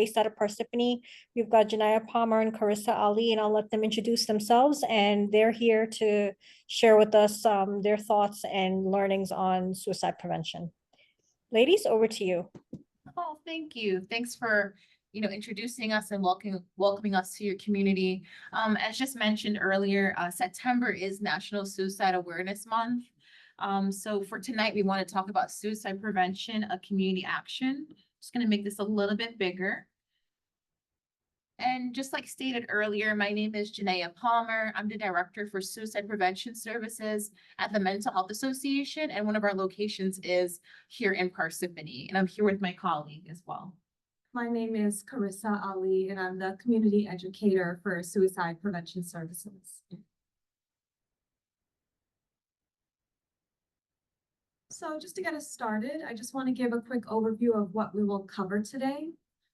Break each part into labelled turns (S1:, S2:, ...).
S1: based out of Parsippany. We've got Janaya Palmer and Carissa Ali, and I'll let them introduce themselves. And they're here to share with us their thoughts and learnings on suicide prevention. Ladies, over to you.
S2: Oh, thank you. Thanks for, introducing us and welcoming us to your community. As just mentioned earlier, September is National Suicide Awareness Month. So for tonight, we want to talk about suicide prevention, a community action. Just going to make this a little bit bigger. And just like stated earlier, my name is Janaya Palmer. I'm the Director for Suicide Prevention Services at the Mental Health Association, and one of our locations is here in Parsippany. And I'm here with my colleague as well.
S3: My name is Carissa Ali, and I'm the Community Educator for Suicide Prevention Services. So just to get us started, I just want to give a quick overview of what we will cover today.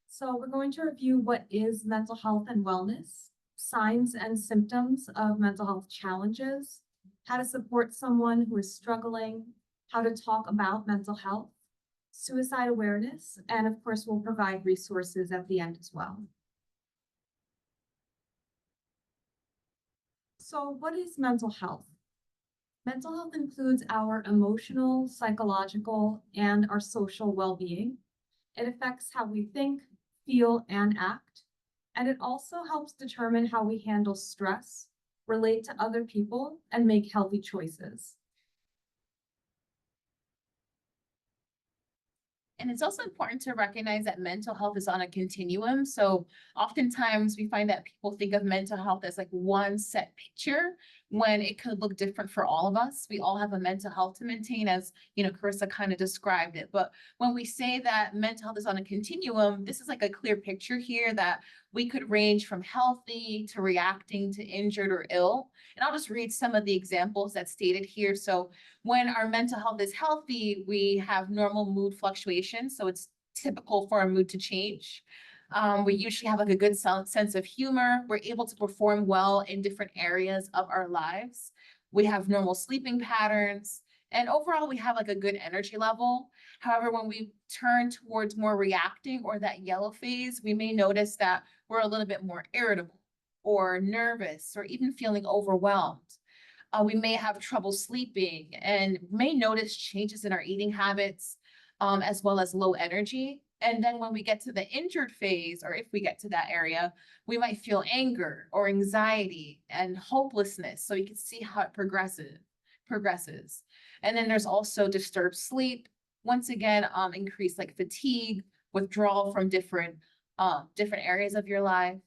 S3: So we're going to review what is mental health and wellness, signs and symptoms of mental health challenges, how to support someone who is struggling, how to talk about mental health, suicide awareness, and of course, we'll provide resources at the end as well. So what is mental health? Mental health includes our emotional, psychological, and our social well-being. It affects how we think, feel, and act. And it also helps determine how we handle stress, relate to other people, and make healthy choices.
S2: And it's also important to recognize that mental health is on a continuum. So oftentimes we find that people think of mental health as like one set picture when it could look different for all of us. We all have a mental health to maintain, as Carissa kind of described it. But when we say that mental health is on a continuum, this is like a clear picture here that we could range from healthy to reacting to injured or ill. And I'll just read some of the examples that's stated here. So when our mental health is healthy, we have normal mood fluctuations. So it's typical for our mood to change. We usually have like a good sense of humor. We're able to perform well in different areas of our lives. We have normal sleeping patterns. And overall, we have like a good energy level. However, when we turn towards more reacting or that yellow phase, we may notice that we're a little bit more irritable or nervous or even feeling overwhelmed. We may have trouble sleeping and may notice changes in our eating habits, as well as low energy. And then when we get to the injured phase, or if we get to that area, we might feel anger or anxiety and hopelessness. So you can see how it progresses. And then there's also disturbed sleep. Once again, increased like fatigue, withdrawal from different areas of your life.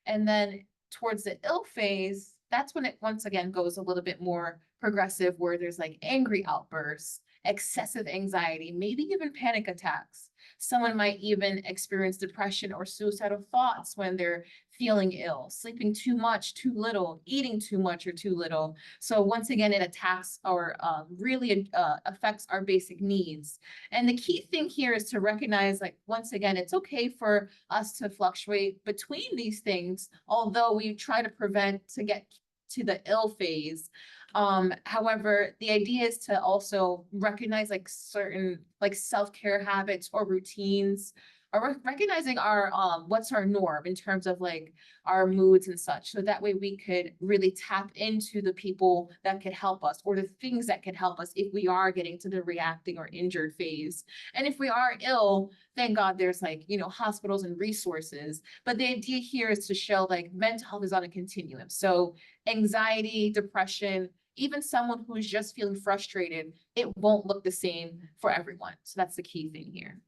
S2: And then towards the ill phase, that's when it once again goes a little bit more progressive, where there's like angry outbursts, excessive anxiety, maybe even panic attacks. Someone might even experience depression or suicidal thoughts when they're feeling ill, sleeping too much, too little, eating too much or too little. So once again, it attacks or really affects our basic needs. And the key thing here is to recognize, like, once again, it's okay for us to fluctuate between these things, although we try to prevent to get to the ill phase. However, the idea is to also recognize like certain like self-care habits or routines, or recognizing our what's our norm in terms of like our moods and such. So that way we could really tap into the people that could help us, or the things that could help us if we are getting to the reacting or injured phase. And if we are ill, thank God there's like, hospitals and resources. But the idea here is to show like mental health is on a continuum. So anxiety, depression, even someone who's just feeling frustrated, it won't look the same for everyone. So that's the key thing here.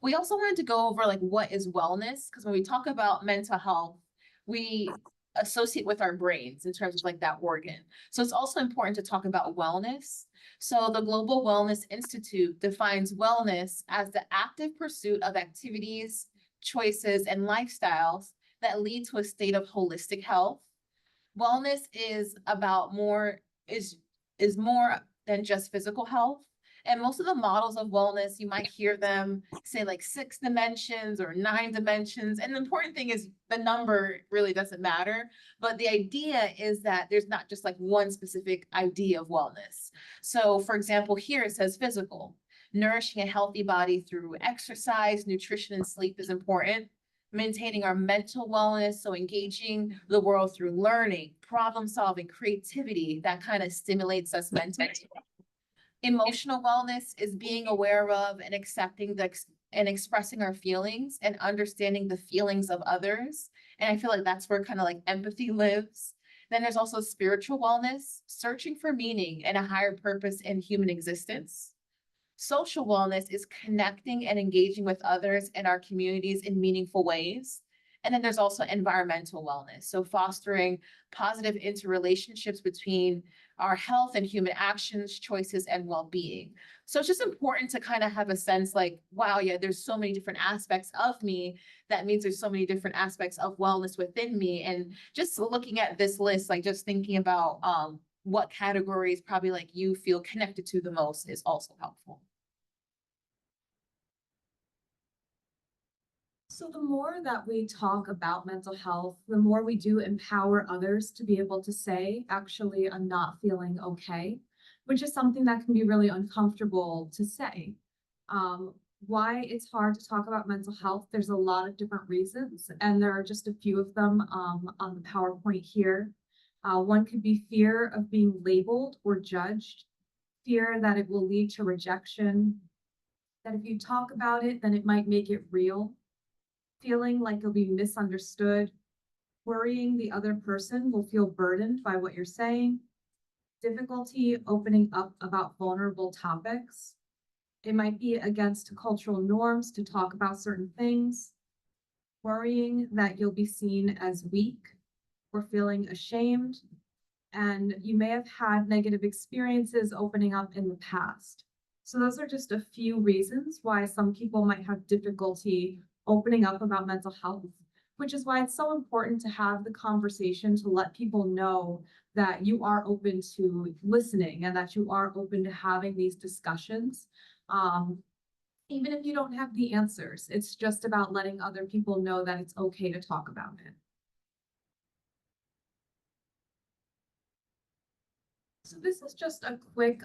S2: We also wanted to go over like what is wellness, because when we talk about mental health, we associate with our brains in terms of like that organ. So it's also important to talk about wellness. So the Global Wellness Institute defines wellness as the active pursuit of activities, choices, and lifestyles that lead to a state of holistic health. Wellness is about more than just physical health. And most of the models of wellness, you might hear them say like 6 dimensions or 9 dimensions. And the important thing is the number really doesn't matter. But the idea is that there's not just like one specific idea of wellness. So for example, here it says physical. nourishing a healthy body through exercise, nutrition, and sleep is important. Maintaining our mental wellness, so engaging the world through learning, problem solving, creativity, that kind of stimulates us mentally. Emotional wellness is being aware of and accepting and expressing our feelings and understanding the feelings of others. And I feel like that's where kind of like empathy lives. Then there's also spiritual wellness, searching for meaning and a higher purpose in human existence. Social wellness is connecting and engaging with others and our communities in meaningful ways. And then there's also environmental wellness. So fostering positive interrelationships between our health and human actions, choices, and well-being. So it's just important to kind of have a sense like, wow, yeah, there's so many different aspects of me. That means there's so many different aspects of wellness within me. And just looking at this list, like just thinking about what categories probably like you feel connected to the most is also helpful.
S3: So the more that we talk about mental health, the more we do empower others to be able to say, actually, I'm not feeling okay, which is something that can be really uncomfortable to say. Why it's hard to talk about mental health, there's a lot of different reasons, and there are just a few of them on the PowerPoint here. One could be fear of being labeled or judged, fear that it will lead to rejection, that if you talk about it, then it might make it real, feeling like you'll be misunderstood, worrying the other person will feel burdened by what you're saying, difficulty opening up about vulnerable topics. It might be against cultural norms to talk about certain things, worrying that you'll be seen as weak or feeling ashamed, and you may have had negative experiences opening up in the past. So those are just a few reasons why some people might have difficulty opening up about mental health, which is why it's so important to have the conversation to let people know that you are open to listening and that you are open to having these discussions. Even if you don't have the answers, it's just about letting other people know that it's okay to talk about it. So this is just a quick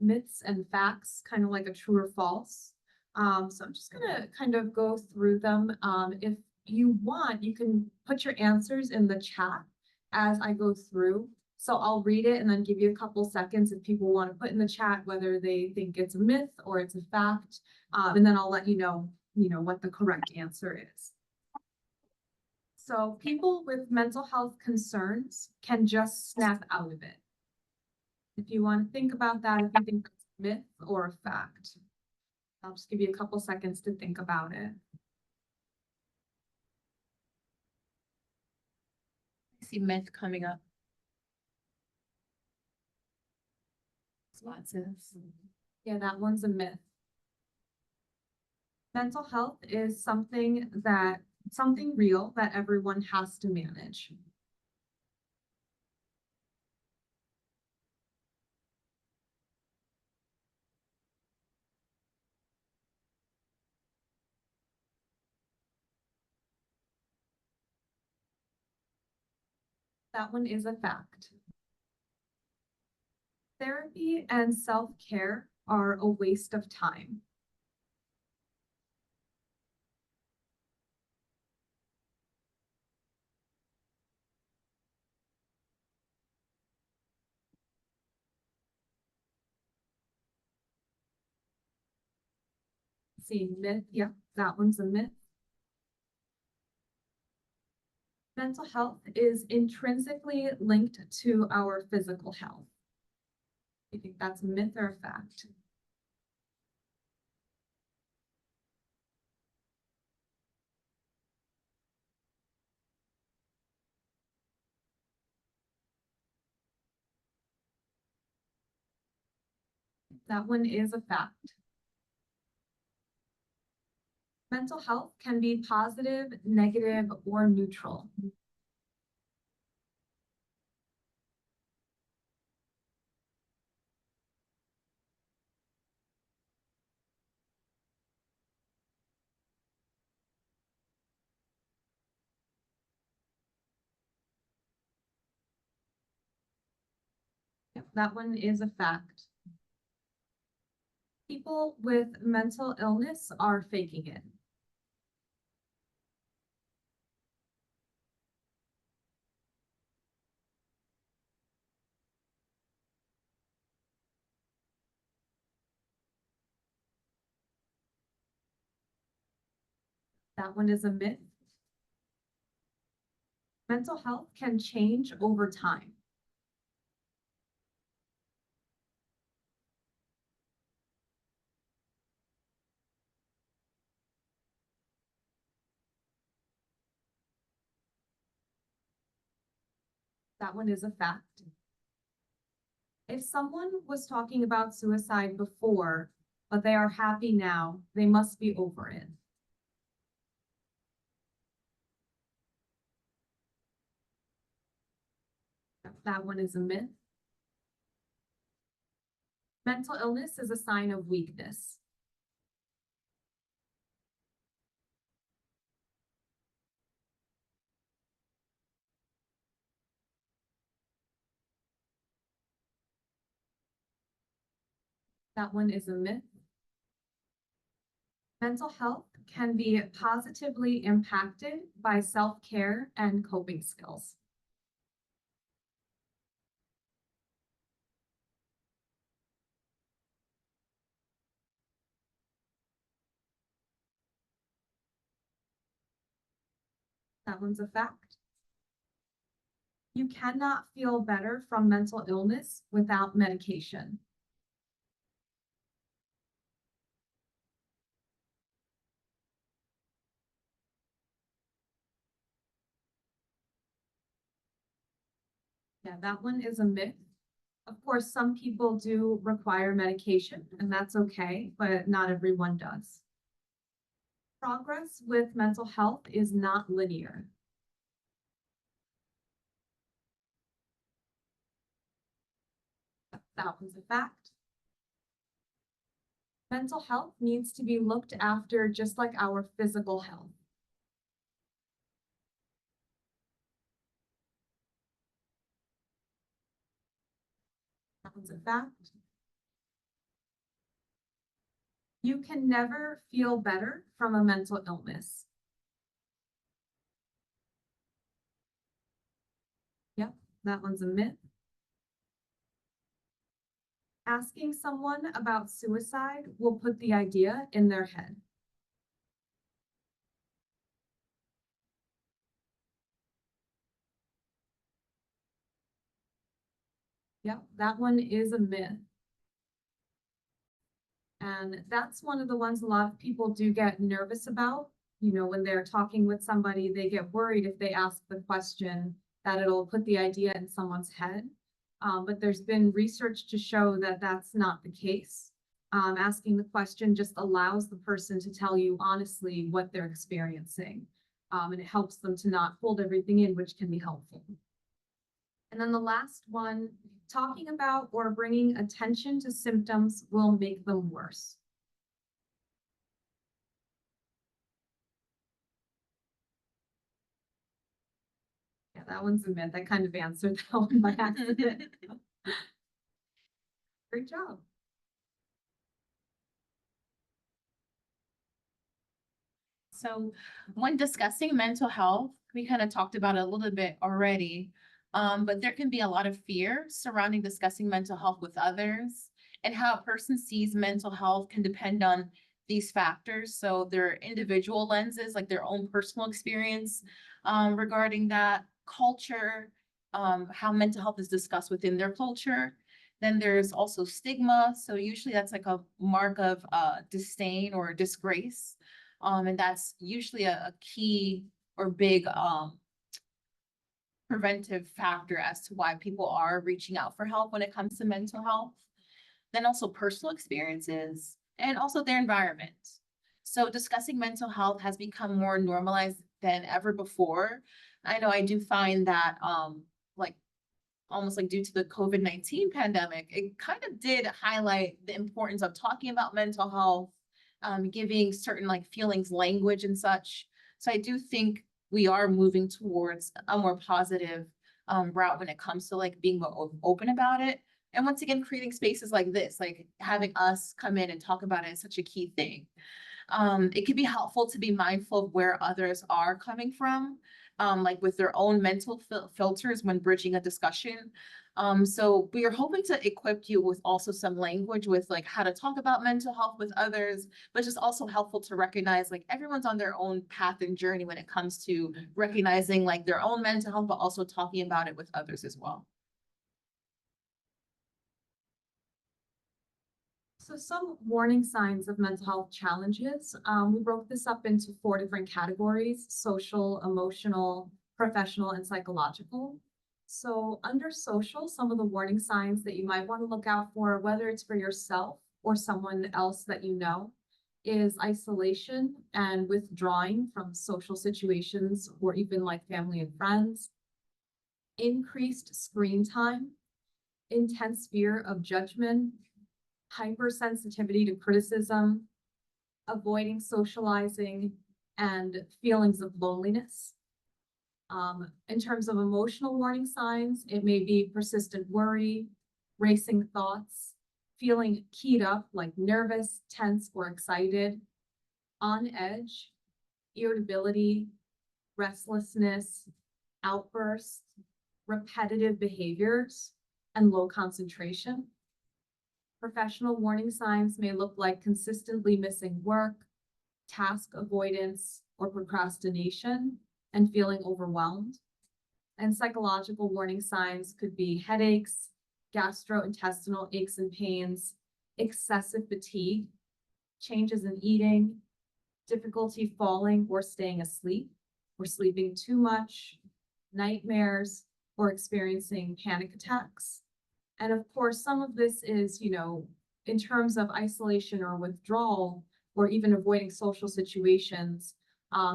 S3: myths and facts, kind of like a true or false. So I'm just gonna kind of go through them. If you want, you can put your answers in the chat as I go through. So I'll read it and then give you a couple seconds if people want to put in the chat whether they think it's a myth or it's a fact. And then I'll let you know what the correct answer is. So people with mental health concerns can just snap out of it. If you want to think about that, if you think it's a myth or a fact. I'll just give you a couple seconds to think about it.
S2: I see myth coming up. Responses.
S3: Yeah, that one's a myth. Mental health is something real that everyone has to manage. That one is a fact. Therapy and self-care are a waste of time. See, myth, yeah, that one's a myth. Mental health is intrinsically linked to our physical health. You think that's a myth or a fact? That one is a fact. Mental health can be positive, negative, or neutral. Yep, that one is a fact. People with mental illness are faking it. That one is a myth. Mental health can change over time. That one is a fact. If someone was talking about suicide before, but they are happy now, they must be over it. That one is a myth. Mental illness is a sign of weakness. That one is a myth. Mental health can be positively impacted by self-care and coping skills. That one's a fact. You cannot feel better from mental illness without medication. Yeah, that one is a myth. Of course, some people do require medication, and that's okay, but not everyone does. Progress with mental health is not linear. That was a fact. Mental health needs to be looked after just like our physical health. That was a fact. You can never feel better from a mental illness. Yep, that one's a myth. Asking someone about suicide will put the idea in their head. Yep, that one is a myth. And that's one of the ones a lot of people do get nervous about. You know, when they're talking with somebody, they get worried if they ask the question that it'll put the idea in someone's head. But there's been research to show that that's not the case. Asking the question just allows the person to tell you honestly what they're experiencing. And it helps them to not hold everything in, which can be helpful. And then the last one, talking about or bringing attention to symptoms will make them worse. Yeah, that one's a myth. I kind of answered that one by accident. Great job.
S2: So when discussing mental health, we kind of talked about it a little bit already. But there can be a lot of fear surrounding discussing mental health with others, and how a person sees mental health can depend on these factors. So their individual lenses, like their own personal experience, regarding that culture, how mental health is discussed within their culture. Then there's also stigma. So usually that's like a mark of disdain or disgrace. And that's usually a key or big preventive factor as to why people are reaching out for help when it comes to mental health. Then also personal experiences and also their environment. So discussing mental health has become more normalized than ever before. I know I do find that like almost like due to the COVID-19 pandemic, it kind of did highlight the importance of talking about mental health, giving certain like feelings language and such. So I do think we are moving towards a more positive route when it comes to like being more open about it. And once again, creating spaces like this, like having us come in and talk about it is such a key thing. It can be helpful to be mindful of where others are coming from, like with their own mental filters when bridging a discussion. So we are hoping to equip you with also some language with like how to talk about mental health with others, but just also helpful to recognize like everyone's on their own path and journey when it comes to recognizing like their own mental health, but also talking about it with others as well.
S3: So some warning signs of mental health challenges. We broke this up into 4 different categories: social, emotional, professional, and psychological. So under social, some of the warning signs that you might want to look out for, whether it's for yourself or someone else that you know, is isolation and withdrawing from social situations or even like family and friends, increased screen time, intense fear of judgment, hypersensitivity to criticism, avoiding socializing, and feelings of loneliness. In terms of emotional warning signs, it may be persistent worry, racing thoughts, feeling keyed up like nervous, tense, or excited, on edge, irritability, restlessness, outbursts, repetitive behaviors, and low concentration. Professional warning signs may look like consistently missing work, task avoidance, or procrastination, and feeling overwhelmed. And psychological warning signs could be headaches, gastrointestinal aches and pains, excessive fatigue, changes in eating, difficulty falling or staying asleep, or sleeping too much, nightmares, or experiencing panic attacks. And of course, some of this is, in terms of isolation or withdrawal, or even avoiding social situations.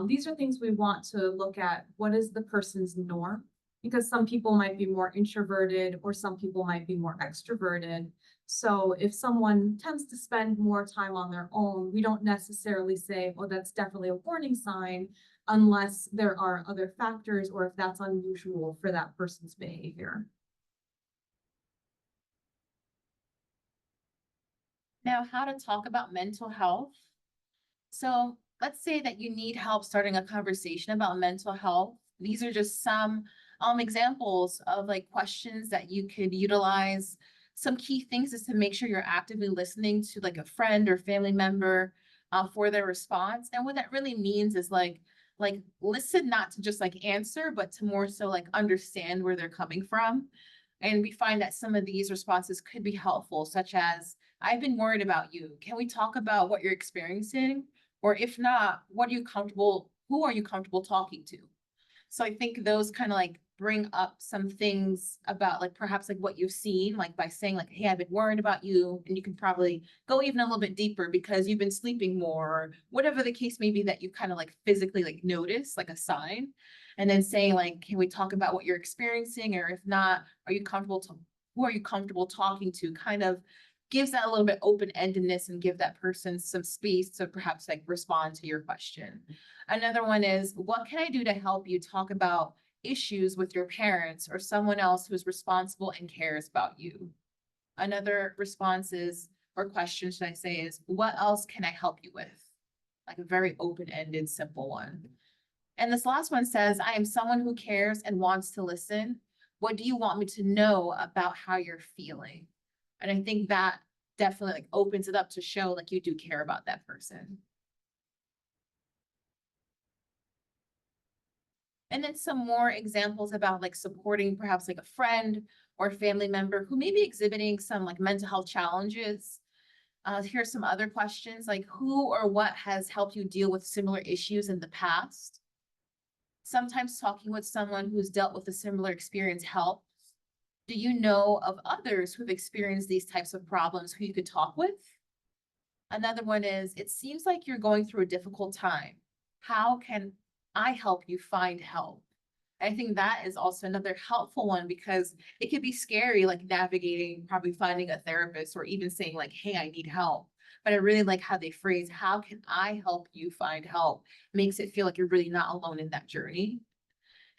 S3: These are things we want to look at. What is the person's norm? Because some people might be more introverted or some people might be more extroverted. So if someone tends to spend more time on their own, we don't necessarily say, oh, that's definitely a warning sign, unless there are other factors or if that's unusual for that person's behavior.
S2: Now, how to talk about mental health. So let's say that you need help starting a conversation about mental health. These are just some examples of like questions that you could utilize. Some key things is to make sure you're actively listening to like a friend or family member for their response. And what that really means is like listen, not to just like answer, but to more so like understand where they're coming from. And we find that some of these responses could be helpful, such as, I've been worried about you. Can we talk about what you're experiencing? Or if not, who are you comfortable talking to? So I think those kind of like bring up some things about like perhaps like what you've seen, like by saying like, hey, I've been worried about you. And you can probably go even a little bit deeper because you've been sleeping more, or whatever the case may be that you kind of like physically like notice, like a sign. And then saying like, can we talk about what you're experiencing? Or if not, who are you comfortable talking to? Kind of gives that a little bit open-endedness and give that person some space to perhaps like respond to your question. Another one is, what can I do to help you talk about issues with your parents or someone else who's responsible and cares about you? Another response is, or question should I say, is, what else can I help you with? Like a very open-ended, simple one. And this last one says, I am someone who cares and wants to listen. What do you want me to know about how you're feeling? And I think that definitely like opens it up to show like you do care about that person. And then some more examples about like supporting perhaps like a friend or family member who may be exhibiting some like mental health challenges. Here's some other questions like, who or what has helped you deal with similar issues in the past? Sometimes talking with someone who's dealt with a similar experience helps. Do you know of others who've experienced these types of problems who you could talk with? Another one is, it seems like you're going through a difficult time. How can I help you find help? I think that is also another helpful one because it could be scary, like navigating, probably finding a therapist or even saying like, hey, I need help. But I really like how they phrase, how can I help you find help? Makes it feel like you're really not alone in that journey.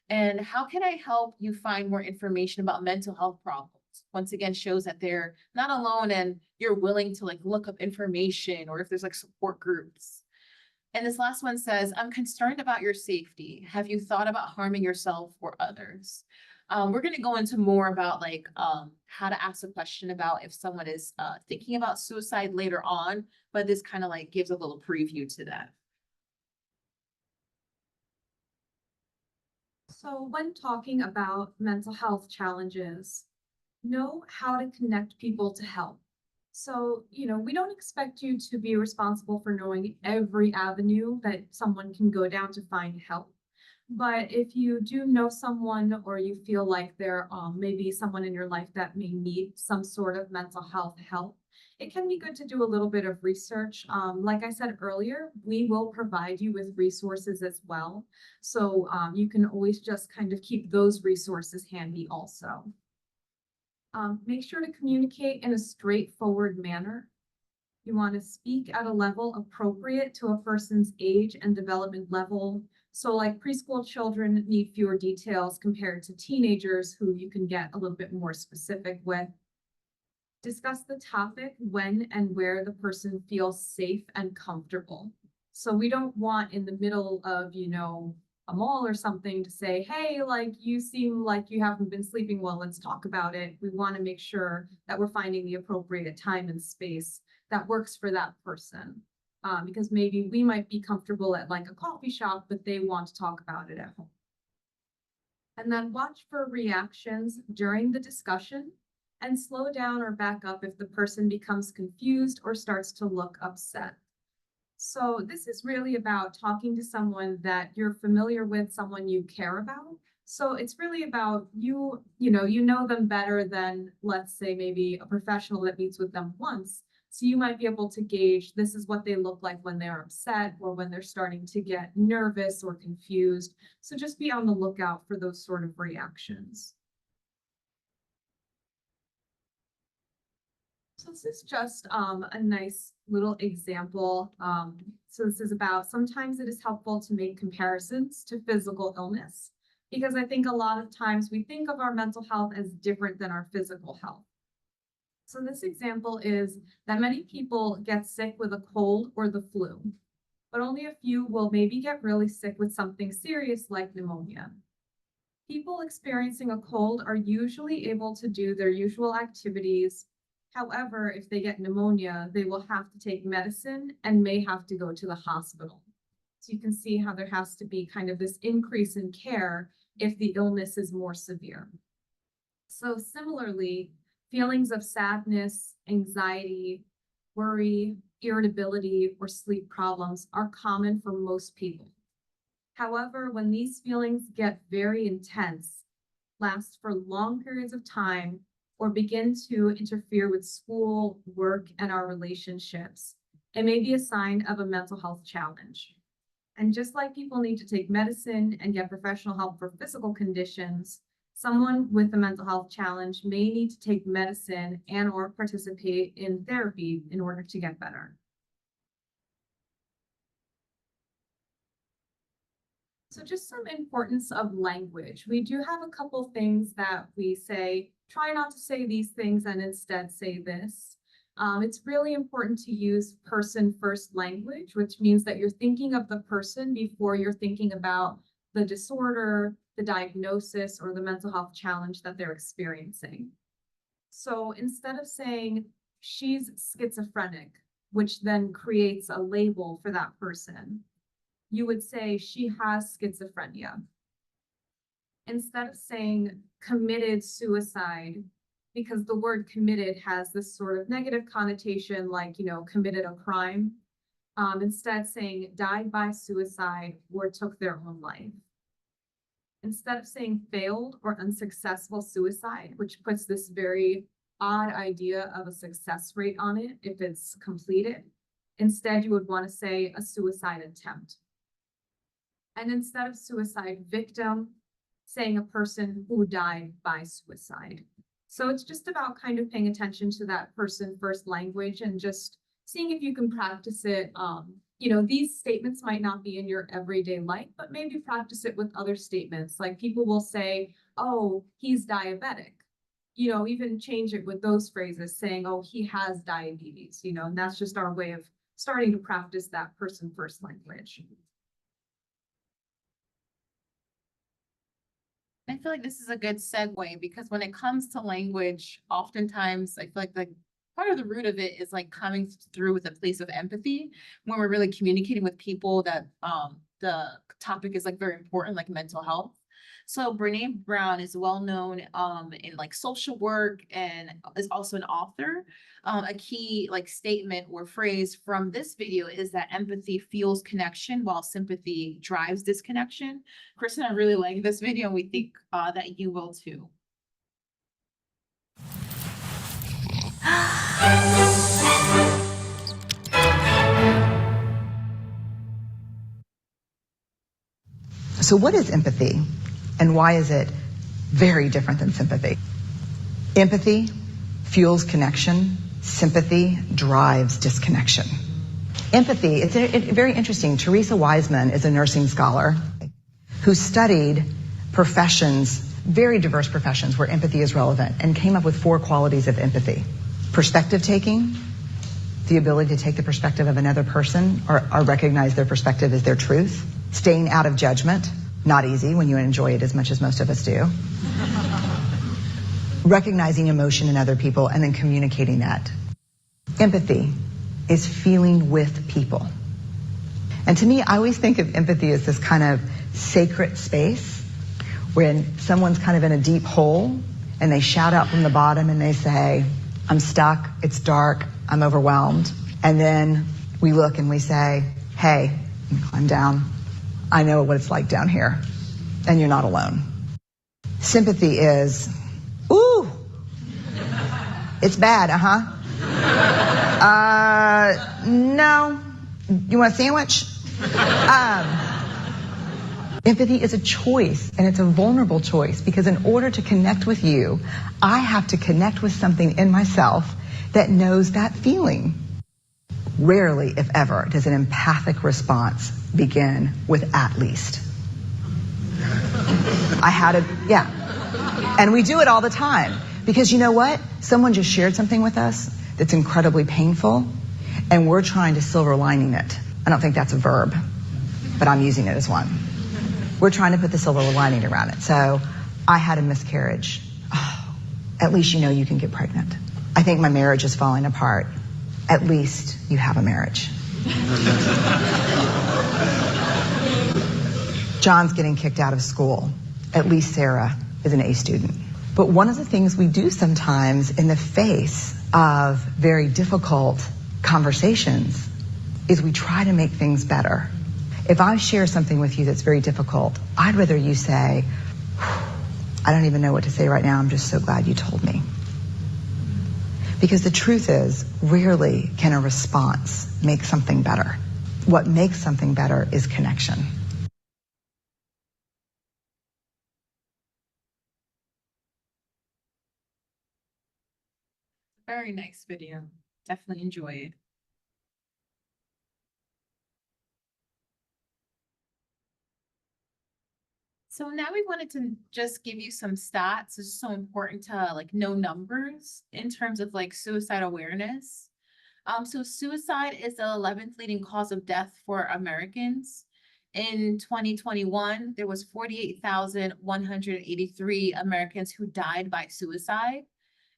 S2: And how can I help you find more information about mental health problems? once again, shows that they're not alone and you're willing to like look up information or if there's like support groups. And this last one says, I'm concerned about your safety. Have you thought about harming yourself or others? We're gonna go into more about like how to ask a question about if someone is thinking about suicide later on, but this kind of like gives a little preview to that.
S3: So when talking about mental health challenges, know how to connect people to help. So, we don't expect you to be responsible for knowing every avenue that someone can go down to find help. But if you do know someone or you feel like there may be someone in your life that may need some sort of mental health help, it can be good to do a little bit of research. Like I said earlier, we will provide you with resources as well. So you can always just kind of keep those resources handy also. Make sure to communicate in a straightforward manner. You want to speak at a level appropriate to a person's age and development level. So like preschool children need fewer details compared to teenagers who you can get a little bit more specific with. Discuss the topic when and where the person feels safe and comfortable. So we don't want in the middle of, a mall or something to say, hey, like you seem like you haven't been sleeping well, let's talk about it. We want to make sure that we're finding the appropriate time and space that works for that person. Because maybe we might be comfortable at like a coffee shop, but they want to talk about it at home. And then watch for reactions during the discussion and slow down or back up if the person becomes confused or starts to look upset. So this is really about talking to someone that you're familiar with, someone you care about. So it's really about you know them better than, let's say, maybe a professional that meets with them once. So you might be able to gauge this is what they look like when they're upset or when they're starting to get nervous or confused. So just be on the lookout for those sort of reactions. So this is just a nice little example. So this is about sometimes it is helpful to make comparisons to physical illness because I think a lot of times we think of our mental health as different than our physical health. So this example is that many people get sick with a cold or the flu, but only a few will maybe get really sick with something serious like pneumonia. People experiencing a cold are usually able to do their usual activities. However, if they get pneumonia, they will have to take medicine and may have to go to the hospital. So you can see how there has to be kind of this increase in care if the illness is more severe. So similarly, feelings of sadness, anxiety, worry, irritability, or sleep problems are common for most people. However, when these feelings get very intense, last for long periods of time, or begin to interfere with school, work, and our relationships, it may be a sign of a mental health challenge. And just like people need to take medicine and get professional help for physical conditions, someone with a mental health challenge may need to take medicine and or participate in therapy in order to get better. So just some importance of language. We do have a couple things that we say, try not to say these things and instead say this. It's really important to use person first language, which means that you're thinking of the person before you're thinking about the disorder, the diagnosis, or the mental health challenge that they're experiencing. So instead of saying she's schizophrenic, which then creates a label for that person, you would say she has schizophrenia. Instead of saying committed suicide, because the word committed has this sort of negative connotation, like, committed a crime, instead saying died by suicide or took their own life. Instead of saying failed or unsuccessful suicide, which puts this very odd idea of a success rate on it if it's completed, instead you would want to say a suicide attempt. And instead of suicide victim, saying a person who died by suicide. So it's just about kind of paying attention to that person first language and just seeing if you can practice it. These statements might not be in your everyday life, but maybe practice it with other statements. Like people will say, oh, he's diabetic. you know, even change it with those phrases saying, oh, he has diabetes, you know, and that's just our way of starting to practice that person first language.
S2: I feel like this is a good segue because when it comes to language, oftentimes I feel like part of the root of it is like coming through with a place of empathy when we're really communicating with people that the topic is like very important, like mental health. So Brene Brown is well known in like social work and is also an author. A key like statement or phrase from this video is that empathy fuels connection while sympathy drives disconnection. Chris and I really like this video and we think that you will too.
S4: So what is empathy and why is it very different than sympathy? Empathy fuels connection. Sympathy drives disconnection. Empathy, it's very interesting. Teresa Wiseman is a nursing scholar who studied professions, very diverse professions where empathy is relevant, and came up with 4 qualities of empathy. Perspective taking, the ability to take the perspective of another person or recognize their perspective as their truth. Staying out of judgment, not easy when you enjoy it as much as most of us do. Recognizing emotion in other people and then communicating that. Empathy is feeling with people. And to me, I always think of empathy as this kind of sacred space when someone's kind of in a deep hole and they shout out from the bottom and they say, I'm stuck, it's dark, I'm overwhelmed. And then we look and we say, hey, climb down. I know what it's like down here, and you're not alone. Sympathy is, ooh, it's bad, no, you want a sandwich? Empathy is a choice, and it's a vulnerable choice, because in order to connect with you, I have to connect with something in myself that knows that feeling. Rarely, if ever, does an empathic response begin with at least. And we do it all the time. Because you know what? Someone just shared something with us that's incredibly painful, and we're trying to silver lining it. I don't think that's a verb, but I'm using it as one. We're trying to put the silver lining around it. So, I had a miscarriage. Oh, at least you know you can get pregnant. I think my marriage is falling apart. At least you have a marriage. John's getting kicked out of school. At least Sarah is an A student. But one of the things we do sometimes in the face of very difficult conversations is we try to make things better. If I share something with you that's very difficult, I'd rather you say, I don't even know what to say right now, I'm just so glad you told me. Because the truth is, rarely can a response make something better. What makes something better is connection.
S2: Very nice video. Definitely enjoy it. So now we wanted to just give you some stats. It's so important to like know numbers in terms of like suicide awareness. So suicide is the 11th leading cause of death for Americans. In 2021, there was 48,183 Americans who died by suicide.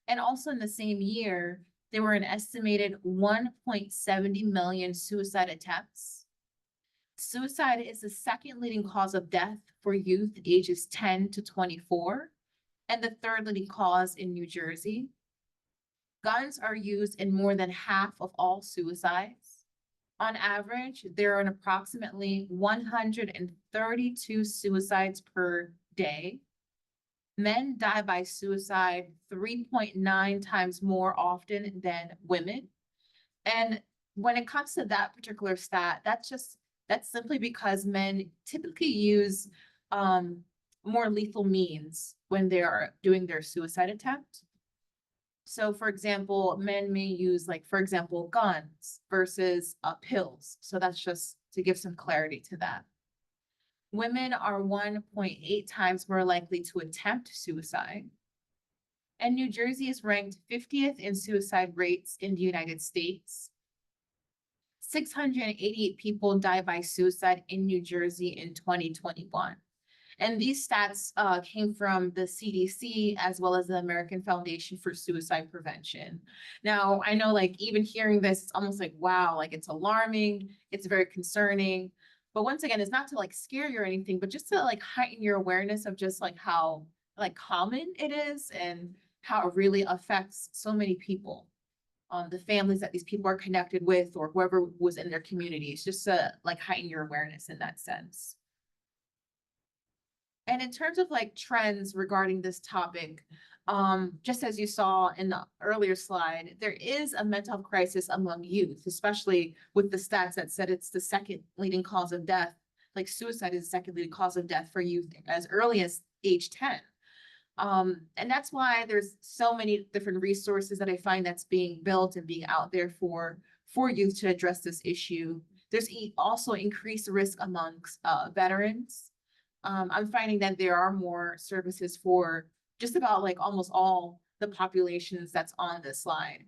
S2: And also in the same year, there were an estimated 1.70 million suicide attempts. Suicide is the second leading cause of death for youth ages 10 to 24, and the third leading cause in New Jersey. Guns are used in more than half of all suicides. On average, there are approximately 132 suicides per day. Men die by suicide 3.9 times more often than women. And when it comes to that particular stat, that's simply because men typically use more lethal means when they are doing their suicide attempt. So for example, men may use for example, guns versus pills. So that's just to give some clarity to that. Women are 1.8 times more likely to attempt suicide. And New Jersey is ranked 50th in suicide rates in the United States. 688 people died by suicide in New Jersey in 2021. And these stats came from the CDC as well as the American Foundation for Suicide Prevention. Now, I know like even hearing this, it's almost like, wow, like it's alarming, it's very concerning. But once again, it's not to like scare you or anything, but just to like heighten your awareness of just like how like common it is and how it really affects so many people. The families that these people are connected with or whoever was in their communities, just to like heighten your awareness in that sense. And in terms of like trends regarding this topic, just as you saw in the earlier slide, there is a mental health crisis among youth, especially with the stats that said it's the second leading cause of death. Like suicide is the second leading cause of death for youth as early as age 10. And that's why there's so many different resources that I find that's being built and being out there for youth to address this issue. There's also increased risk amongst veterans. I'm finding that there are more services for just about like almost all the populations that's on this slide.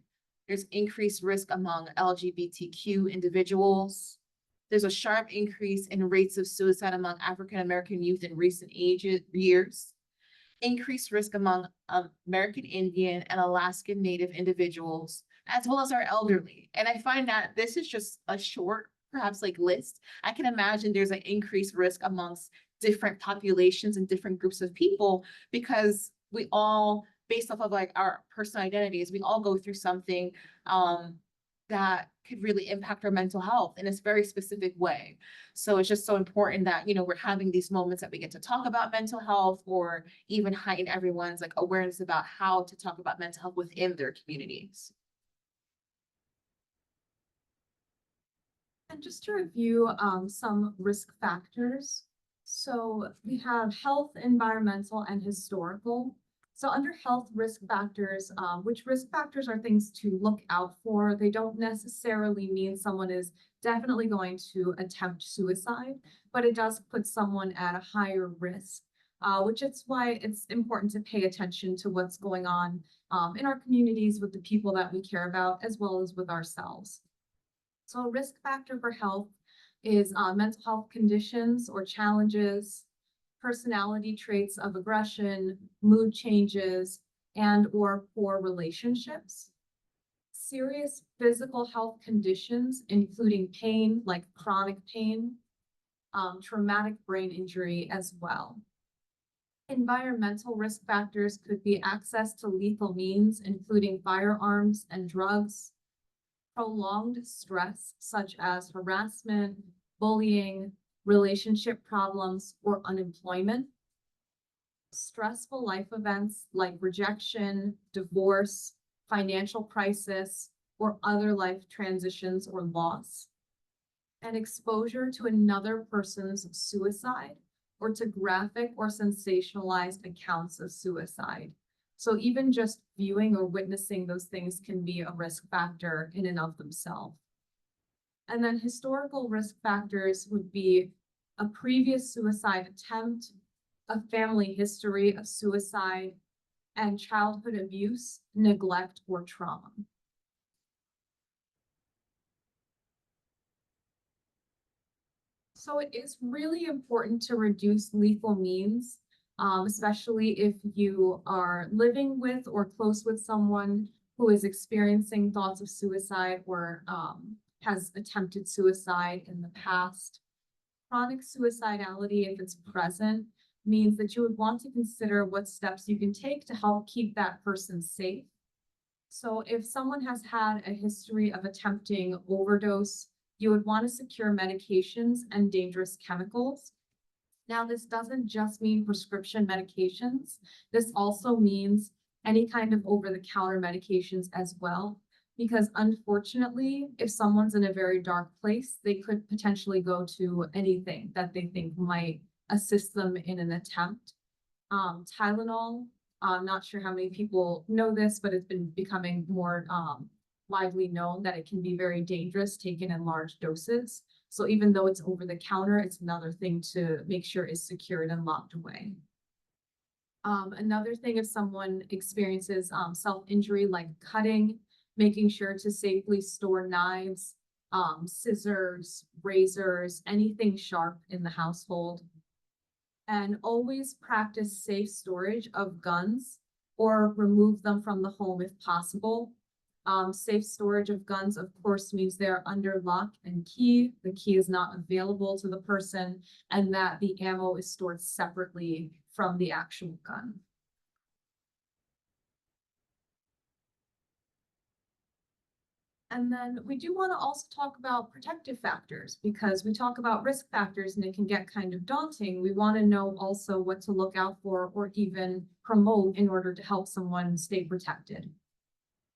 S2: There's increased risk among LGBTQ individuals. There's a sharp increase in rates of suicide among African-American youth in recent years. Increased risk among American Indian and Alaskan Native individuals, as well as our elderly. And I find that this is just a short, perhaps like list. I can imagine there's an increased risk amongst different populations and different groups of people because we all, based off of like our personal identities, we all go through something that could really impact our mental health in a very specific way. So it's just so important that, you know, we're having these moments that we get to talk about mental health or even heighten everyone's like awareness about how to talk about mental health within their communities.
S3: And just to review some risk factors. So we have health, environmental, and historical. So under health risk factors, which risk factors are things to look out for. They don't necessarily mean someone is definitely going to attempt suicide, but it does put someone at a higher risk, which is why it's important to pay attention to what's going on in our communities with the people that we care about, as well as with ourselves. So a risk factor for health is mental health conditions or challenges, personality traits of aggression, mood changes, and or poor relationships. Serious physical health conditions, including pain, like chronic pain, traumatic brain injury as well. Environmental risk factors could be access to lethal means, including firearms and drugs, prolonged stress, such as harassment, bullying, relationship problems, or unemployment, stressful life events like rejection, divorce, financial crisis, or other life transitions or loss, and exposure to another person's suicide or to graphic or sensationalized accounts of suicide. So even just viewing or witnessing those things can be a risk factor in and of themselves. And then historical risk factors would be a previous suicide attempt, a family history of suicide, and childhood abuse, neglect, or trauma. So it is really important to reduce lethal means, especially if you are living with or close with someone who is experiencing thoughts of suicide or has attempted suicide in the past. Chronic suicidality, if it's present, means that you would want to consider what steps you can take to help keep that person safe. So if someone has had a history of attempting overdose, you would want to secure medications and dangerous chemicals. Now, this doesn't just mean prescription medications. This also means any kind of over-the-counter medications as well. Because unfortunately, if someone's in a very dark place, they could potentially go to anything that they think might assist them in an attempt. Tylenol, I'm not sure how many people know this, but it's been becoming more widely known that it can be very dangerous taken in large doses. So even though it's over the counter, it's another thing to make sure is secured and locked away. Another thing, if someone experiences self-injury like cutting, making sure to safely store knives, scissors, razors, anything sharp in the household. And always practice safe storage of guns or remove them from the home if possible. Safe storage of guns, of course, means they're under lock and key. The key is not available to the person, and that the ammo is stored separately from the actual gun. And then we do want to also talk about protective factors, because we talk about risk factors and it can get kind of daunting. We want to know also what to look out for or even promote in order to help someone stay protected.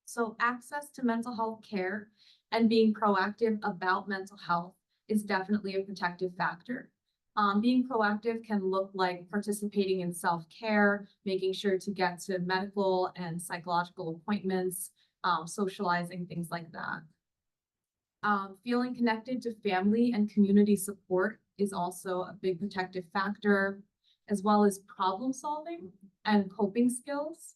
S3: So access to mental health care and being proactive about mental health is definitely a protective factor. Being proactive can look like participating in self-care, making sure to get to medical and psychological appointments, socializing, things like that. Feeling connected to family and community support is also a big protective factor, as well as problem solving and coping skills.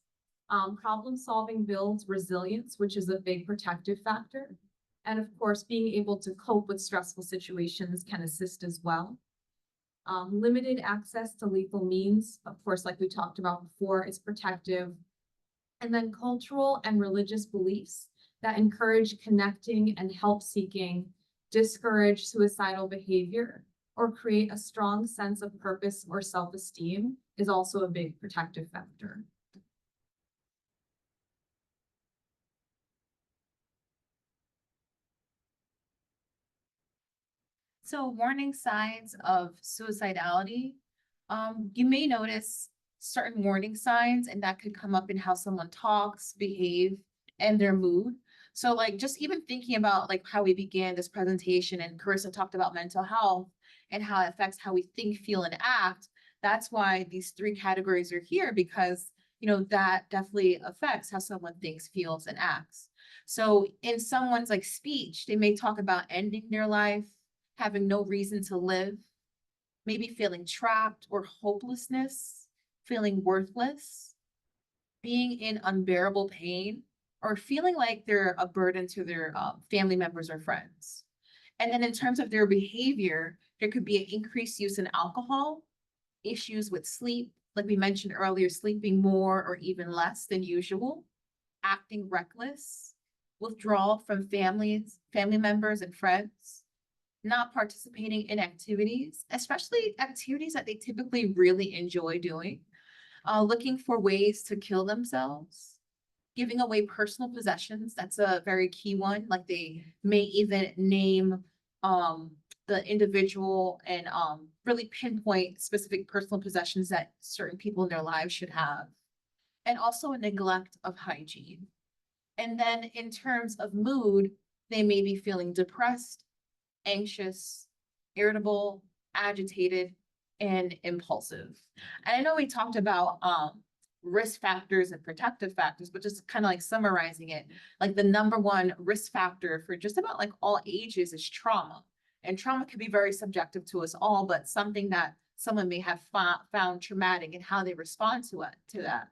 S3: Problem solving builds resilience, which is a big protective factor. And of course, being able to cope with stressful situations can assist as well. Limited access to lethal means, of course, like we talked about before, is protective. And then cultural and religious beliefs that encourage connecting and help seeking, discourage suicidal behavior, or create a strong sense of purpose or self-esteem is also a big protective factor.
S2: So warning signs of suicidality, you may notice certain warning signs, and that could come up in how someone talks, behave, and their mood. So like just even thinking about like how we began this presentation, and Carissa talked about mental health and how it affects how we think, feel, and act. That's why these three categories are here, because that definitely affects how someone thinks, feels, and acts. So in someone's like speech, they may talk about ending their life, having no reason to live, maybe feeling trapped or hopelessness, feeling worthless, being in unbearable pain, or feeling like they're a burden to their family members or friends. And then in terms of their behavior, there could be an increased use in alcohol, issues with sleep, like we mentioned earlier, sleeping more or even less than usual, acting reckless, withdrawal from family members and friends, not participating in activities, especially activities that they typically really enjoy doing, looking for ways to kill themselves, giving away personal possessions. That's a very key one. Like they may even name the individual and really pinpoint specific personal possessions that certain people in their lives should have, and also a neglect of hygiene. And then in terms of mood, they may be feeling depressed, anxious, irritable, agitated, and impulsive. And I know we talked about risk factors and protective factors, but just kind of like summarizing it, like the number one risk factor for just about like all ages is trauma. And trauma can be very subjective to us all, but something that someone may have found traumatic and how they respond to that.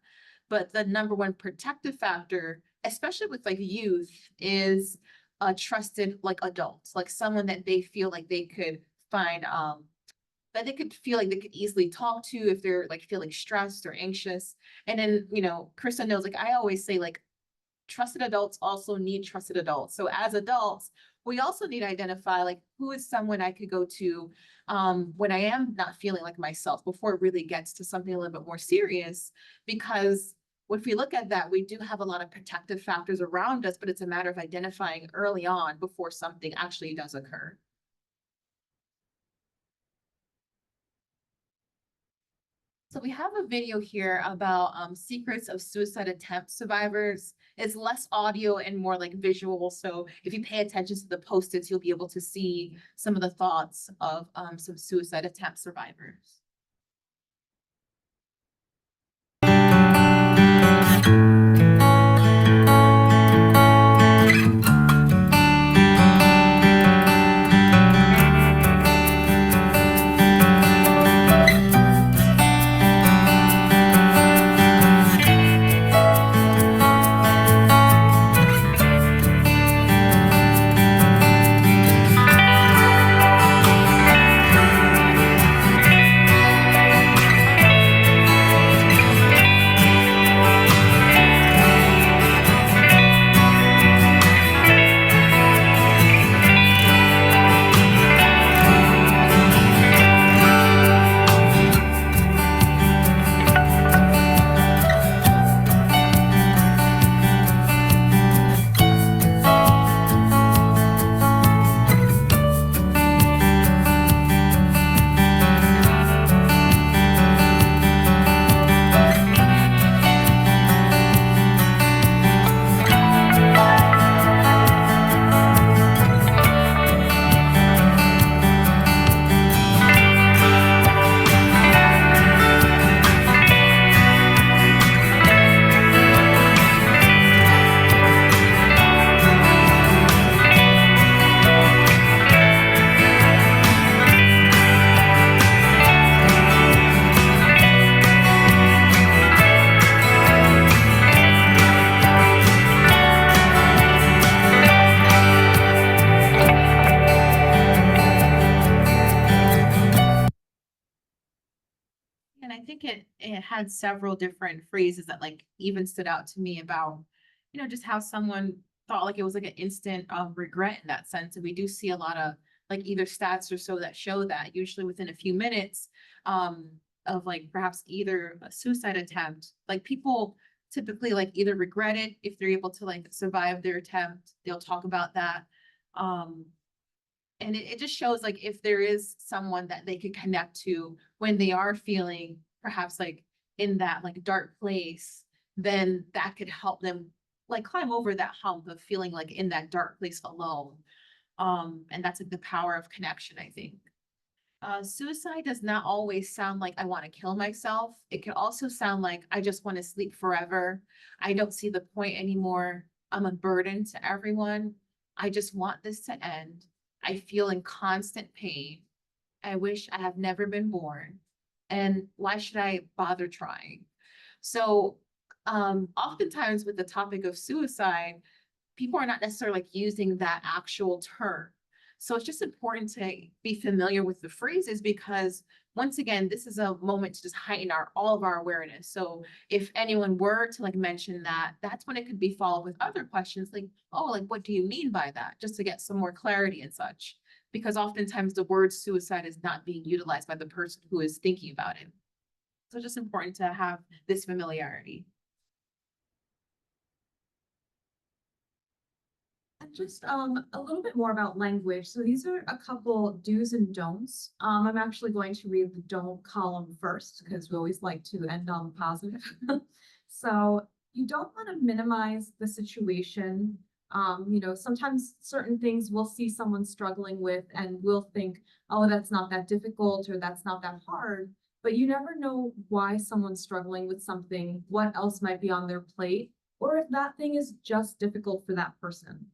S2: But the number one protective factor, especially with like youth, is a trusted like adult, like someone that they feel like they could find that they could feel like they could easily talk to if they're like feeling stressed or anxious. And then Carissa knows, like I always say, like trusted adults also need trusted adults. So as adults, we also need to identify like who is someone I could go to when I am not feeling like myself, before it really gets to something a little bit more serious. Because if we look at that, we do have a lot of protective factors around us, but it's a matter of identifying early on before something actually does occur. So we have a video here about secrets of suicide attempt survivors. It's less audio and more like visual. So if you pay attention to the post-its, you'll be able to see some of the thoughts of some suicide attempt survivors. think it had several different phrases that like even stood out to me about, just how someone thought like it was like an instant of regret in that sense. And we do see a lot of like either stats or so that show that usually within a few minutes of like perhaps either a suicide attempt, like people typically like either regret it if they're able to like survive their attempt, they'll talk about that. And it just shows like if there is someone that they can connect to when they are feeling perhaps like in that like dark place, then that could help them like climb over that hump of feeling like in that dark place alone. And that's like the power of connection, I think. Suicide does not always sound like I want to kill myself. It can also sound like I just want to sleep forever. I don't see the point anymore. I'm a burden to everyone. I just want this to end. I feel in constant pain. I wish I have never been born. And why should I bother trying? So, oftentimes with the topic of suicide, people are not necessarily like using that actual term. So it's just important to be familiar with the phrases because once again, this is a moment to just heighten all of our awareness. So if anyone were to like mention that, that's when it could be followed with other questions like, oh, like, what do you mean by that? Just to get some more clarity and such. Because oftentimes the word suicide is not being utilized by the person who is thinking about it. So just important to have this familiarity.
S3: And just a little bit more about language. So these are a couple do's and don'ts. I'm actually going to read the don't column first because we always like to end on positive. So you don't want to minimize the situation. Sometimes certain things we'll see someone struggling with and we'll think, oh, that's not that difficult or that's not that hard. But you never know why someone's struggling with something, what else might be on their plate, or if that thing is just difficult for that person.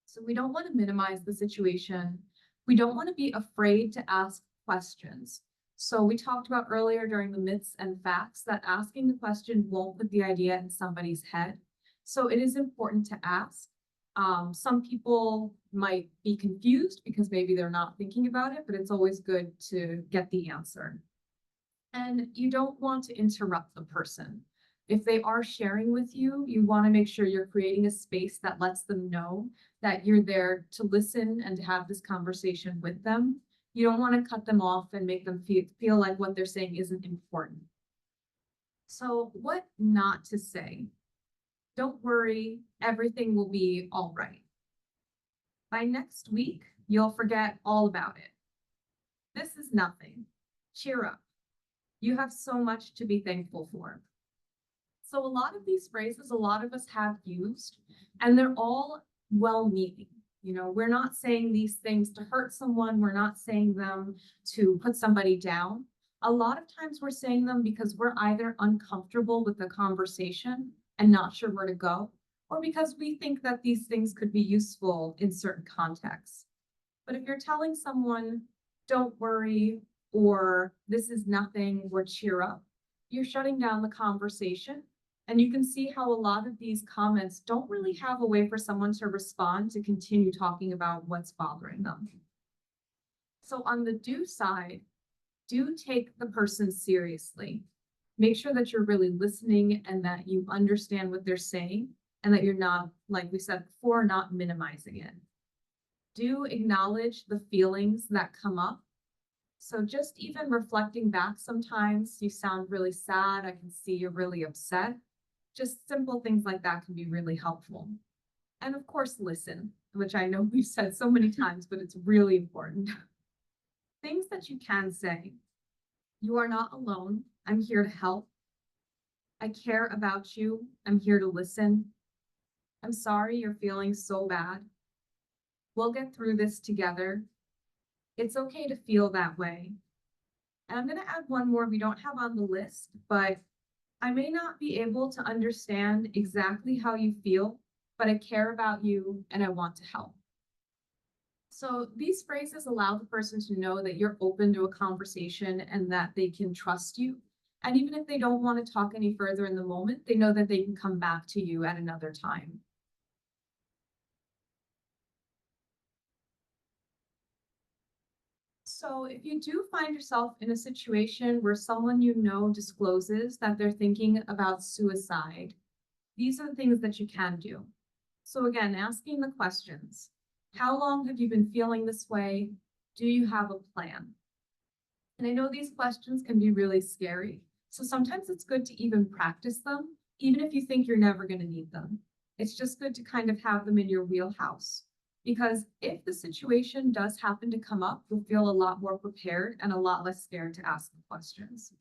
S3: So we don't want to minimize the situation. We don't want to be afraid to ask questions. So we talked about earlier during the myths and facts that asking the question won't put the idea in somebody's head. So it is important to ask. Some people might be confused because maybe they're not thinking about it, but it's always good to get the answer. And you don't want to interrupt the person. If they are sharing with you, you want to make sure you're creating a space that lets them know that you're there to listen and to have this conversation with them. You don't want to cut them off and make them feel like what they're saying isn't important. So what not to say? Don't worry, everything will be all right. By next week, you'll forget all about it. This is nothing. Cheer up. You have so much to be thankful for. So a lot of these phrases, a lot of us have used, and they're all well-meaning. We're not saying these things to hurt someone. We're not saying them to put somebody down. A lot of times we're saying them because we're either uncomfortable with the conversation and not sure where to go, or because we think that these things could be useful in certain contexts. But if you're telling someone, don't worry, or this is nothing, or cheer up, you're shutting down the conversation. And you can see how a lot of these comments don't really have a way for someone to respond to continue talking about what's bothering them. So on the do side, do take the person seriously. Make sure that you're really listening and that you understand what they're saying and that you're not, like we said before, not minimizing it. Do acknowledge the feelings that come up. So just even reflecting back, sometimes you sound really sad. I can see you're really upset. Just simple things like that can be really helpful. And of course, listen, which I know we've said so many times, but it's really important. Things that you can say. You are not alone. I'm here to help. I care about you. I'm here to listen. I'm sorry you're feeling so bad. We'll get through this together. It's okay to feel that way. And I'm going to add one more we don't have on the list, but I may not be able to understand exactly how you feel, but I care about you and I want to help. So these phrases allow the person to know that you're open to a conversation and that they can trust you. And even if they don't want to talk any further in the moment, they know that they can come back to you at another time. So if you do find yourself in a situation where someone you know discloses that they're thinking about suicide, these are the things that you can do. So again, asking the questions. How long have you been feeling this way? Do you have a plan? And I know these questions can be really scary. So sometimes it's good to even practice them, even if you think you're never going to need them. It's just good to kind of have them in your wheelhouse. Because if the situation does happen to come up, you'll feel a lot more prepared and a lot less scared to ask the questions.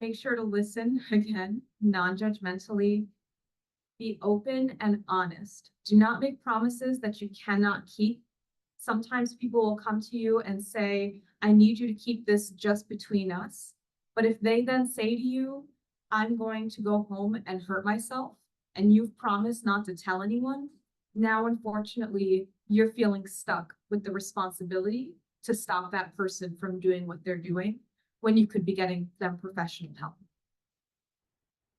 S3: Make sure to listen again, non-judgmentally. Be open and honest. Do not make promises that you cannot keep. Sometimes people will come to you and say, I need you to keep this just between us. But if they then say to you, I'm going to go home and hurt myself, and you've promised not to tell anyone, now, unfortunately, you're feeling stuck with the responsibility to stop that person from doing what they're doing when you could be getting them professional help.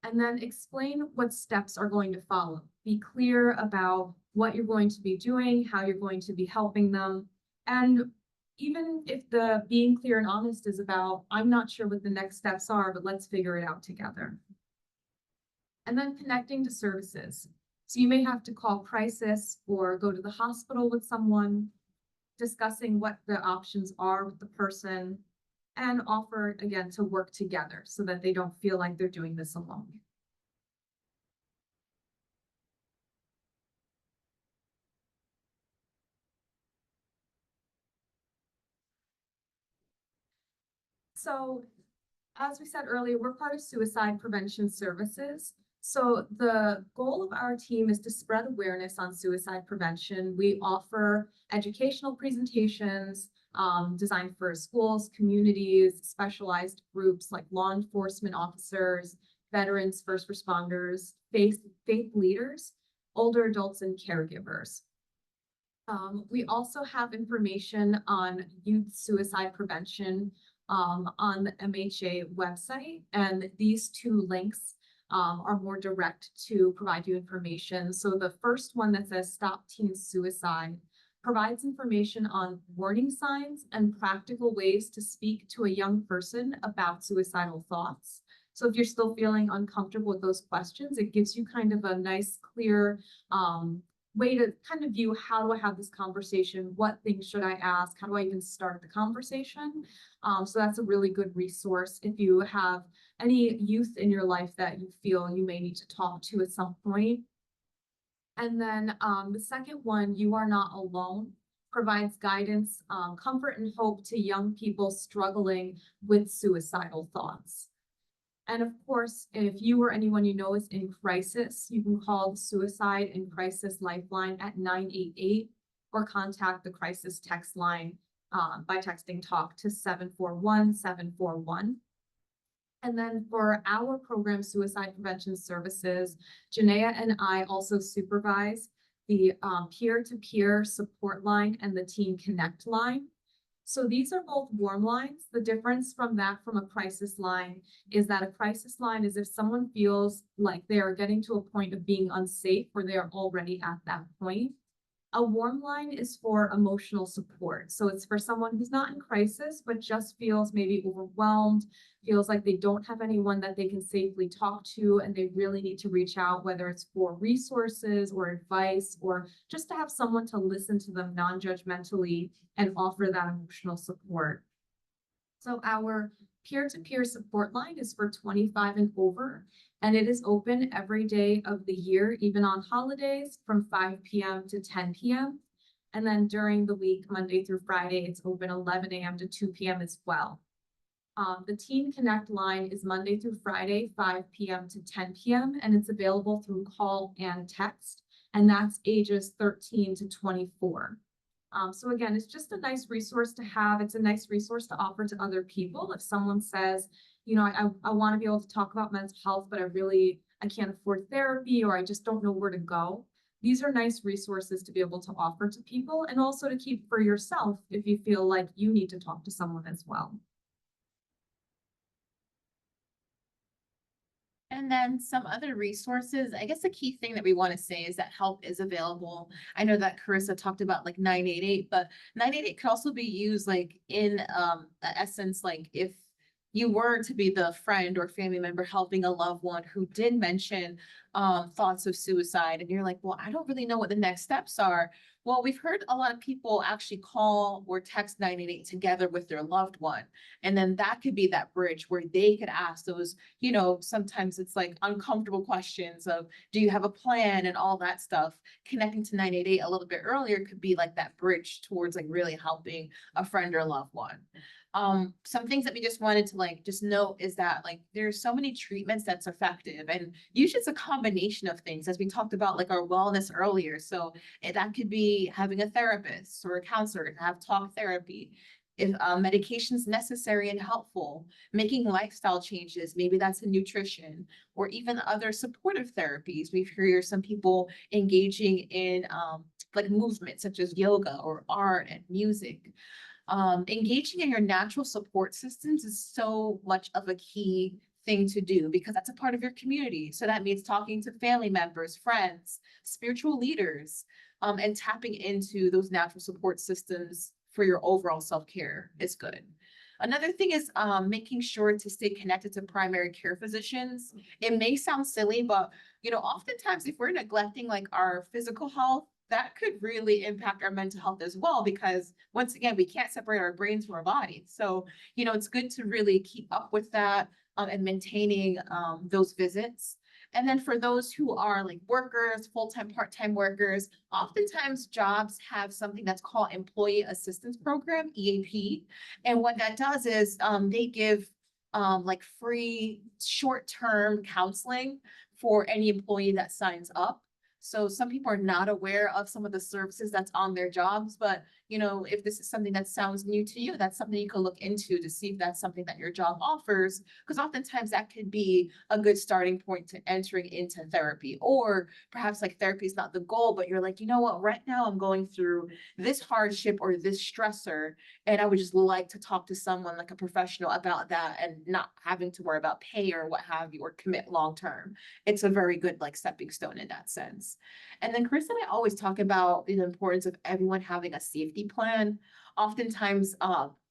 S3: And then explain what steps are going to follow. Be clear about what you're going to be doing, how you're going to be helping them. And even if the being clear and honest is about, I'm not sure what the next steps are, but let's figure it out together. And then connecting to services. So you may have to call crisis or go to the hospital with someone, discussing what the options are with the person, and offer, again, to work together so that they don't feel like they're doing this alone. So, as we said earlier, we're part of Suicide Prevention Services. So the goal of our team is to spread awareness on suicide prevention. We offer educational presentations designed for schools, communities, specialized groups like law enforcement officers, veterans, first responders, faith leaders, older adults, and caregivers. We also have information on youth suicide prevention on the MHA website, and these two links are more direct to provide you information. So the first one that says Stop Teen Suicide provides information on warning signs and practical ways to speak to a young person about suicidal thoughts. So if you're still feeling uncomfortable with those questions, it gives you kind of a nice, clear way to kind of view, how do I have this conversation? What things should I ask? How do I even start the conversation? So that's a really good resource if you have any youth in your life that you feel you may need to talk to at some point. And then the second one, You Are Not Alone, provides guidance, comfort, and hope to young people struggling with suicidal thoughts. And of course, if you or anyone you know is in crisis, you can call the Suicide and Crisis Lifeline at 988 or contact the crisis text line by texting TALK to 741-741. And then for our program, Suicide Prevention Services, Janaea and I also supervise the peer-to-peer support line and the Teen Connect line. So these are both warm lines. The difference from a crisis line is that a crisis line is if someone feels like they are getting to a point of being unsafe or they are already at that point. A warm line is for emotional support. So it's for someone who's not in crisis, but just feels maybe overwhelmed, feels like they don't have anyone that they can safely talk to, and they really need to reach out, whether it's for resources or advice, or just to have someone to listen to them non-judgmentally and offer that emotional support. So our peer-to-peer support line is for 25 and over, and it is open every day of the year, even on holidays, from 5 p.m. to 10 p.m. And then during the week, Monday through Friday, it's open 11 a.m. to 2 p.m. as well. The Teen Connect line is Monday through Friday, 5 p.m. to 10 p.m., and it's available through call and text, and that's ages 13 to 24. So again, it's just a nice resource to have. It's a nice resource to offer to other people. If someone says, you know, I want to be able to talk about mental health, but I can't afford therapy, or I just don't know where to go. These are nice resources to be able to offer to people, and also to keep for yourself if you feel like you need to talk to someone as well.
S2: And then some other resources, I guess the key thing that we want to say is that help is available. I know that Carissa talked about like 988, but 988 could also be used like in essence, like if you were to be the friend or family member helping a loved one who did mention thoughts of suicide, and you're like, well, I don't really know what the next steps are. Well, we've heard a lot of people actually call or text 988 together with their loved one. And then that could be that bridge where they could ask those, you know, sometimes it's like uncomfortable questions of, do you have a plan and all that stuff. Connecting to 988 a little bit earlier could be like that bridge towards like really helping a friend or loved one. Some things that we just wanted to like just note is that like there's so many treatments that's effective, and usually it's a combination of things, as we talked about like our wellness earlier. So that could be having a therapist or a counselor to have talk therapy. If medication's necessary and helpful, making lifestyle changes, maybe that's in nutrition or even other supportive therapies. We've heard some people engaging in like movement such as yoga or art and music. Engaging in your natural support systems is so much of a key thing to do because that's a part of your community. So that means talking to family members, friends, spiritual leaders, and tapping into those natural support systems for your overall self-care is good. Another thing is making sure to stay connected to primary care physicians. It may sound silly, but you know, oftentimes if we're neglecting like our physical health, that could really impact our mental health as well, because once again, we can't separate our brains from our bodies. So, you know, it's good to really keep up with that and maintaining those visits. And then for those who are like workers, full-time, part-time workers, oftentimes jobs have something that's called Employee Assistance Program, EAP. And what that does is they give like free short-term counseling for any employee that signs up. So some people are not aware of some of the services that's on their jobs, but you know, if this is something that sounds new to you, that's something you can look into to see if that's something that your job offers, because oftentimes that could be a good starting point to entering into therapy. Or perhaps like therapy is not the goal, but you're like, you know what, right now I'm going through this hardship or this stressor, and I would just like to talk to someone like a professional about that and not having to worry about pay or what have you, or commit long term. It's a very good like stepping stone in that sense. And then Chris and I always talk about the importance of everyone having a safety plan. Oftentimes,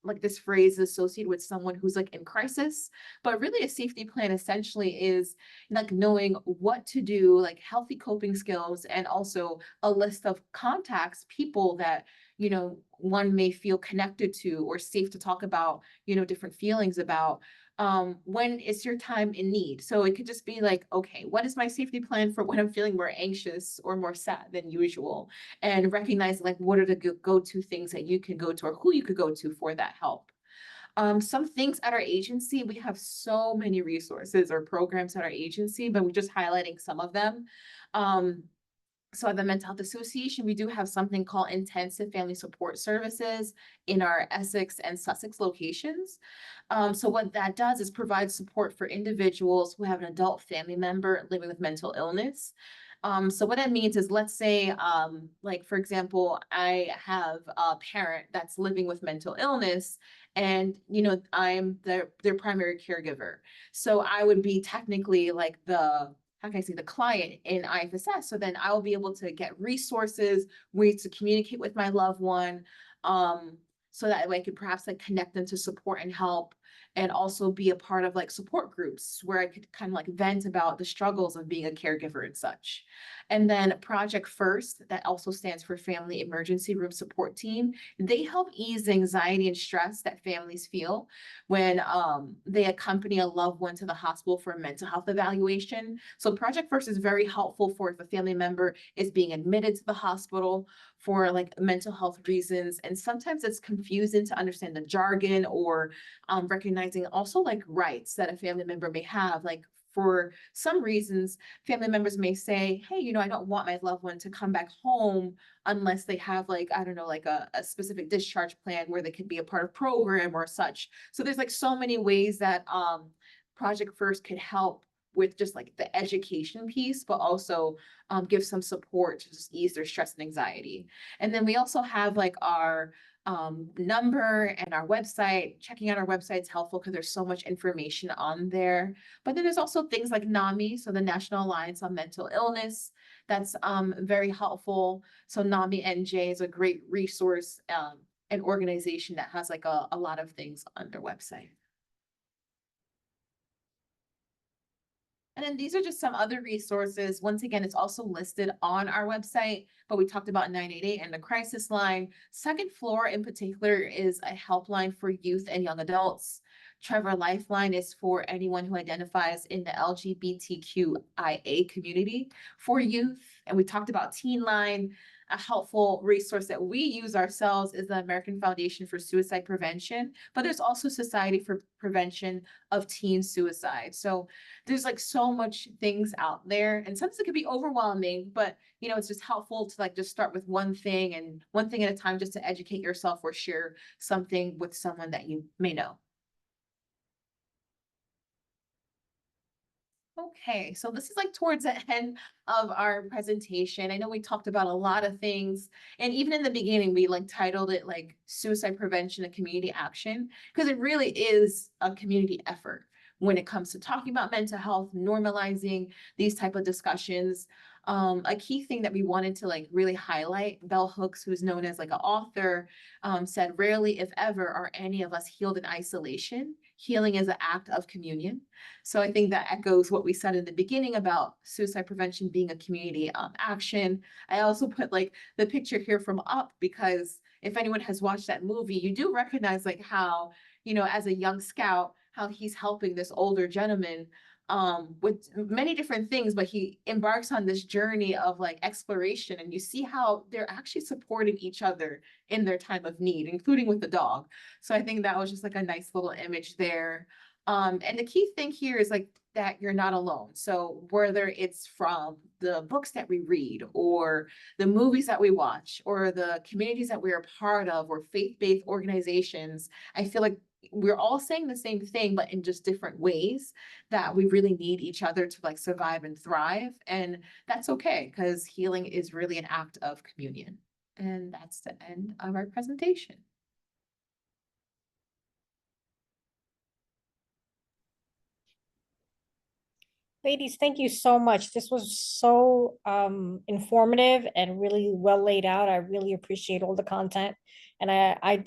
S2: like this phrase is associated with someone who's like in crisis, but really a safety plan essentially is like knowing what to do, like healthy coping skills, and also a list of contacts, people that, you know, one may feel connected to or safe to talk about, you know, different feelings about when it's your time in need. So it could just be like, okay, what is my safety plan for when I'm feeling more anxious or more sad than usual? And recognize like what are the go-to things that you can go to or who you could go to for that help. Some things at our agency, we have so many resources or programs at our agency, but we're just highlighting some of them. So at the Mental Health Association, we do have something called Intensive Family Support Services in our Essex and Sussex locations. So what that does is provide support for individuals who have an adult family member living with mental illness. So what that means is, let's say, like, for example, I have a parent that's living with mental illness, and, you know, I'm their primary caregiver. So I would be technically like the, how can I say, the client in IFSS. So then I will be able to get resources, ways to communicate with my loved one, so that way I could perhaps like connect them to support and help, and also be a part of like support groups where I could kind of like vent about the struggles of being a caregiver and such. And then Project First, that also stands for Family Emergency Room Support Team. They help ease anxiety and stress that families feel when they accompany a loved one to the hospital for a mental health evaluation. So Project First is very helpful for if a family member is being admitted to the hospital for like mental health reasons. And sometimes it's confusing to understand the jargon, or recognizing also like rights that a family member may have. Like for some reasons, family members may say, hey, you know, I don't want my loved one to come back home unless they have like, I don't know, like a specific discharge plan where they could be a part of program or such. So there's like so many ways that Project First could help with just like the education piece, but also give some support to just ease their stress and anxiety. And then we also have like our number and our website. Checking out our website is helpful because there's so much information on there. But then there's also things like NAMI, so the National Alliance on Mental Illness. That's very helpful. So NAMI NJ is a great resource, an organization that has like a lot of things on their website. And then these are just some other resources. Once again, it's also listed on our website, but we talked about 988 and the crisis line. Second Floor in particular is a helpline for youth and young adults. Trevor Lifeline is for anyone who identifies in the LGBTQIA community for youth. And we talked about Teen Line. A helpful resource that we use ourselves is the American Foundation for Suicide Prevention, but there's also Society for Prevention of Teen Suicide. So there's like so much things out there, and sometimes it can be overwhelming, but you know, it's just helpful to like just start with one thing and one thing at a time, just to educate yourself or share something with someone that you may know. Okay, so this is like towards the end of our presentation. I know we talked about a lot of things, and even in the beginning, we like titled it like suicide prevention and community action, because it really is a community effort when it comes to talking about mental health, normalizing these type of discussions. A key thing that we wanted to like really highlight, Bell Hooks, who's known as like an author, said, rarely, if ever, are any of us healed in isolation. Healing is an act of communion. So I think that echoes what we said in the beginning about suicide prevention being a community action. I also put like the picture here from Up, because if anyone has watched that movie, you do recognize like how, you know, as a young scout, how he's helping this older gentleman with many different things, but he embarks on this journey of like exploration, and you see how they're actually supporting each other in their time of need, including with the dog. So I think that was just like a nice little image there. And the key thing here is like that you're not alone. So whether it's from the books that we read or the movies that we watch or the communities that we're a part of or faith-based organizations, I feel like we're all saying the same thing, but in just different ways, that we really need each other to like survive and thrive. And that's okay, because healing is really an act of communion. And that's the end of our presentation.
S1: Ladies, thank you so much. This was so informative and really well laid out. I really appreciate all the content. And I